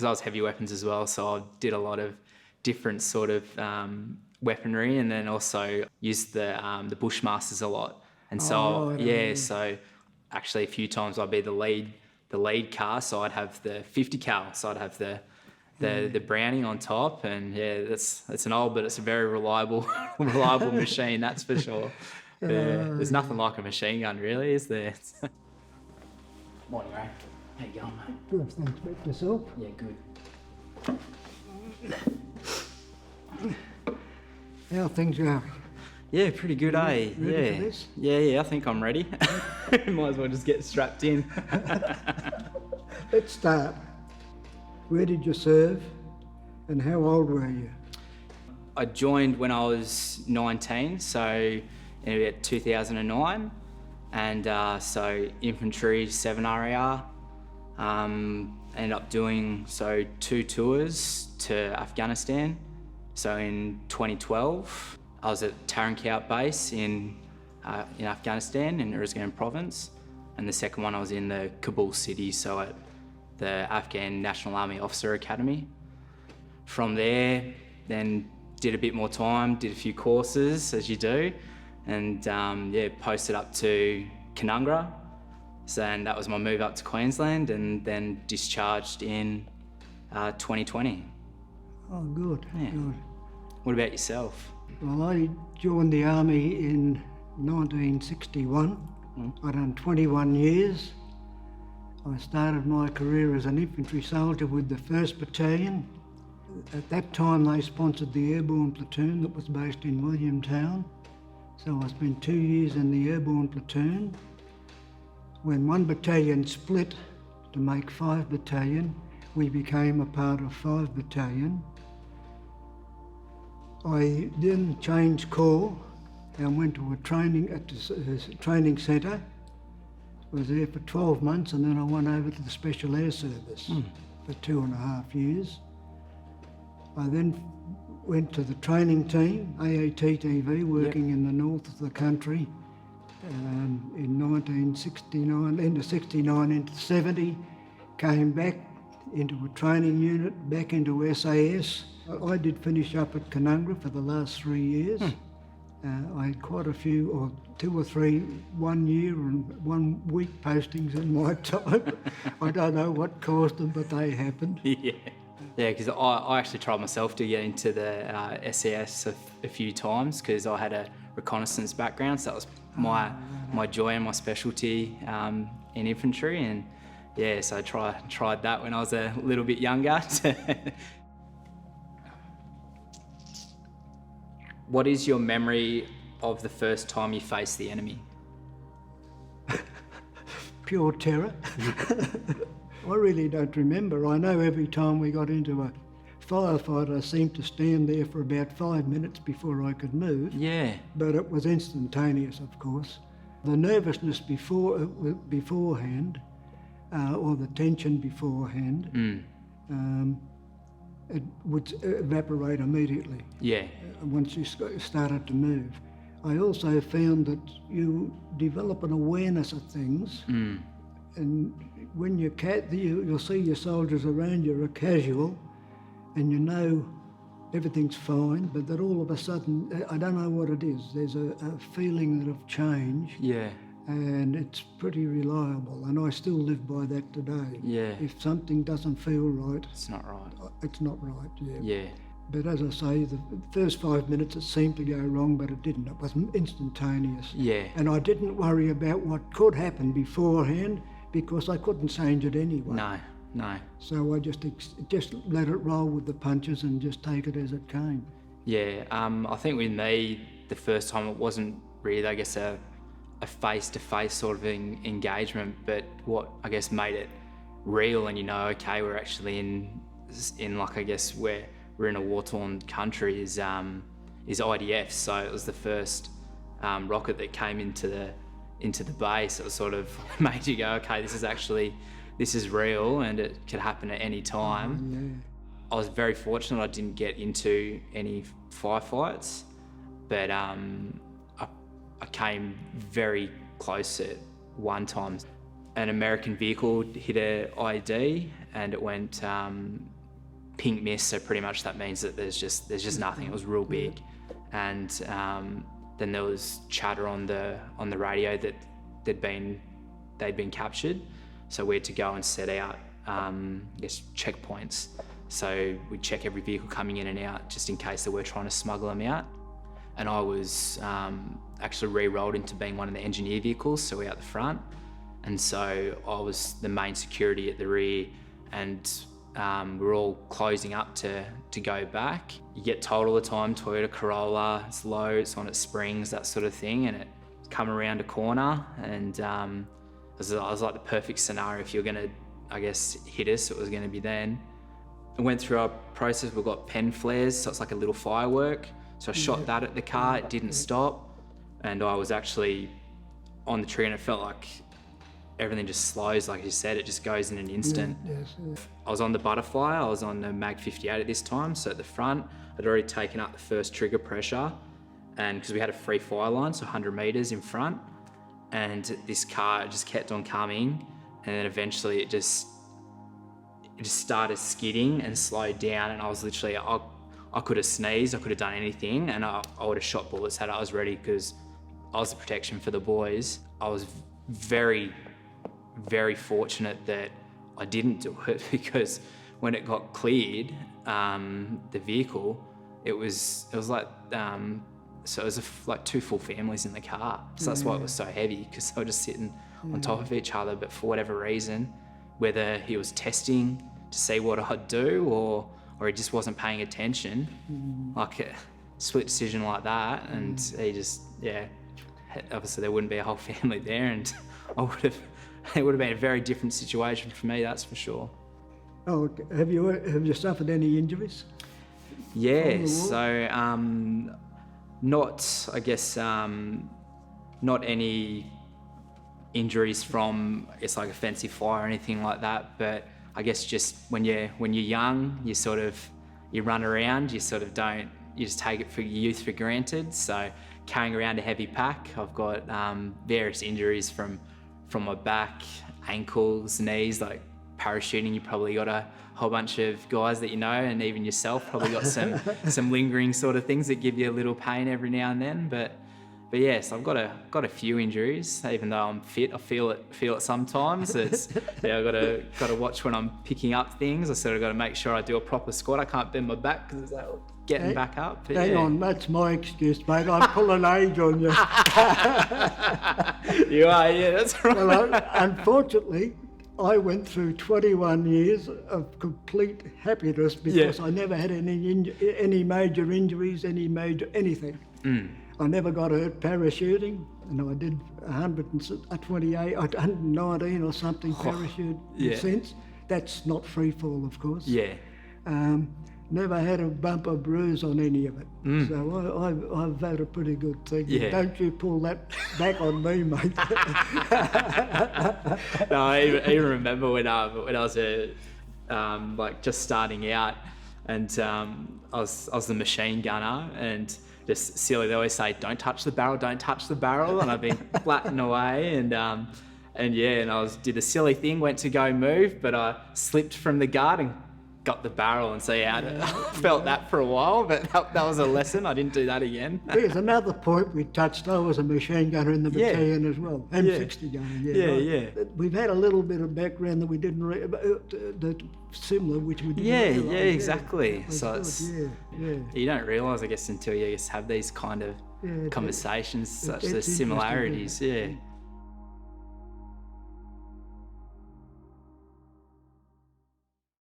because I was heavy weapons as well, so I did a lot of different sort of weaponry, and then also used the Bushmasters a lot. And so so actually a few times I'd be the lead car, so I'd have the 50 cal, so I'd have the Browning on top, and it's an old, but it's a very reliable machine, that's for sure. There's nothing like a machine gun, really, is there? Morning, Ray. How you going, mate? Good, thanks. Back yourself? Yeah, good. How are things going? Yeah, pretty good, eh? Ready for this? Yeah, I think I'm ready. Might as well just get strapped in. Let's start. Where did you serve and how old were you? I joined when I was 19, so in about 2009, and so infantry 7 RAR. Ended up doing 2 tours to Afghanistan. So in 2012, I was at Tarankout base in Afghanistan in Uruzgan province, and the second one I was in the Kabul city, so at the Afghan National Army Officer Academy. From there, then did a bit more time, did a few courses as you do, and posted up to Canungra. So, and that was my move up to Queensland, and then discharged in 2020. Oh, good, good. What about yourself? Well, I joined the Army in 1961. I'd done 21 years. I started my career as an infantry soldier with the 1st Battalion. At that time they sponsored the airborne platoon that was based in Williamtown. So I spent 2 years in the airborne platoon. When 1 battalion split to make 5 battalion, we became a part of 5 battalion. I then changed corps and went to a training at the training centre. Was there for 12 months, and then I went over to the Special Air Service for 2.5 years. I then went to the training team, AATTV, working in the north of the country. In 1969, end of 69 into 70, came back into a training unit, back into SAS. I did finish up at Canungra for the last 3 years. I had quite a few, or 2 or 3 1 year and 1 week postings in my time. I don't know what caused them, but they happened. Yeah, because I actually tried myself to get into the SAS a few times, because I had a reconnaissance background, so that was my joy and my specialty in infantry, and so I tried that when I was a little bit younger. What is your memory of the first time you faced the enemy? Pure terror. I really don't remember. I know every time we got into a firefight, I seemed to stand there for about 5 minutes before I could move. Yeah. But it was instantaneous, of course. The nervousness beforehand, or the tension beforehand, it would evaporate immediately. Yeah. Once you started to move. I also found that you develop an awareness of things, and when you'll see your soldiers around you are casual, and you know everything's fine, but that all of a sudden, I don't know what it is, there's a feeling of change. Yeah. And it's pretty reliable, and I still live by that today. Yeah. If something doesn't feel right, it's not right. It's not right, yeah. But as I say, the first 5 minutes it seemed to go wrong, but it didn't. It was instantaneous. Yeah. And I didn't worry about what could happen beforehand, because I couldn't change it anyway. No. So I just let it roll with the punches and just take it as it came. Yeah, I think with me, the first time it wasn't really, I guess, a face-to-face sort of engagement, but what I guess made it real, and okay, we're actually in like, I guess, where we're in a war-torn country is IDF. So it was the first rocket that came into the base. It was sort of made you go, okay, this is real, and it could happen at any time. I was very fortunate I didn't get into any firefights, but I came very close at one time. An American vehicle hit a IED, and it went pink mist. So pretty much that means that there's just nothing. It was real big, and then there was chatter on the radio that they'd been captured. So we had to go and set out checkpoints. So we'd check every vehicle coming in and out just in case they were trying to smuggle them out. And I was actually re-rolled into being one of the engineer vehicles, so we're out the front. And so I was the main security at the rear, and we're all closing up to go back. You get told all the time, Toyota Corolla, it's low, it's on its springs, that sort of thing, and it come around a corner, and it was like the perfect scenario. If you're gonna, I guess, hit us, it was gonna be then. I went through our process, we've got pen flares, so it's like a little firework. So I shot that at the car, it didn't stop, and I was actually on the tree, and it felt like everything just slows, like you said, it just goes in an instant. I was on the Butterfly, I was on the Mag 58 at this time, so at the front, I'd already taken up the first trigger pressure, and because we had a free fire line, so 100 meters in front, and this car just kept on coming, and then eventually it just started skidding and slowed down, and I was literally, I could have sneezed, I could have done anything, and I would have shot bullets had I was ready, because I was the protection for the boys. I was very, very fortunate that I didn't do it, because when it got cleared, the vehicle, it was like, so it was like two full families in the car. So that's why it was so heavy, because they were just sitting on top of each other. But for whatever reason, whether he was testing to see what I'd do, or he just wasn't paying attention, like a split decision like that, and he just, obviously there wouldn't be a whole family there, and it would have been a very different situation for me, that's for sure. Oh, have you suffered any injuries? Yeah, so not any injuries from like offensive fire or anything like that, but I guess just when you're young, you run around, you just take your youth for granted. So carrying around a heavy pack, I've got various injuries from my back, ankles, knees, like parachuting. You probably got a whole bunch of guys that you know, and even yourself probably got some lingering sort of things that give you a little pain every now and then. But yes, I've got a few injuries. Even though I'm fit, I feel it sometimes. It's I've got to watch when I'm picking up things. I sort of got to make sure I do a proper squat. I can't bend my back because it's like getting back up. But hang on, that's my excuse, mate. I'm pulling age on you. You are, yeah, that's right. Well, unfortunately, I went through 21 years of complete happiness because I never had any major injuries, any major anything. I never got hurt parachuting, and I did 119 or something parachute since. That's not free fall, of course. Yeah. Never had a bump or bruise on any of it. So I've had a pretty good thing. Yeah. Don't you pull that back on me, mate. No, I even remember when I was like just starting out, and I was the machine gunner, and just silly, they always say, don't touch the barrel, and I've been flattened away, and I did a silly thing, went to go move, but I slipped from the guard and got the barrel, and so I felt that for a while, but that was a lesson. I didn't do that again. There's another point we touched. I was a machine gunner in the battalion as well, M60 gunner. Yeah. We've had a little bit of background that we didn't similar, which we didn't realise. Exactly. So you don't realise, I guess, until you just have these kind of conversations, such the similarities.